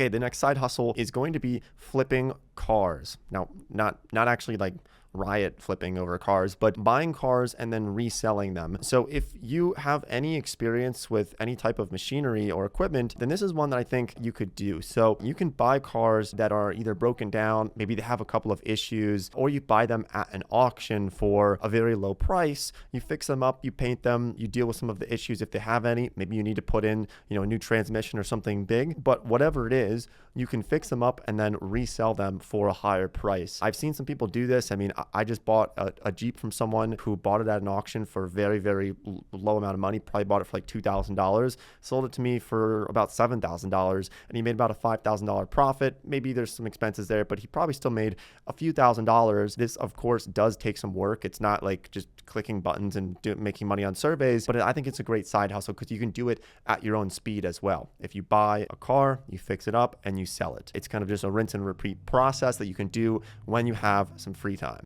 Okay, the next side hustle is going to be flipping cars. Now, not actually like riot flipping over cars, but buying cars and then reselling them. So if you have any experience with any type of machinery or equipment, then this is one that I think you could do. So you can buy cars that are either broken down, maybe they have a couple of issues, or you buy them at an auction for a very low price. You fix them up, you paint them, you deal with some of the issues if they have any. Maybe you need to put in, a new transmission or something big, but whatever it is, you can fix them up and then resell them for a higher price. I've seen some people do this. I mean, I just bought a Jeep from someone who bought it at an auction for a very, very low amount of money. Probably bought it for like $2,000, sold it to me for about $7,000, and he made about a $5,000 profit. Maybe there's some expenses there, but he probably still made a few $1,000s. This, of course, does take some work. It's not like just clicking buttons and making money on surveys, but I think it's a great side hustle because you can do it at your own speed as well. If you buy a car, you fix it up and you sell it. It's kind of just a rinse and repeat process that you can do when you have some free time.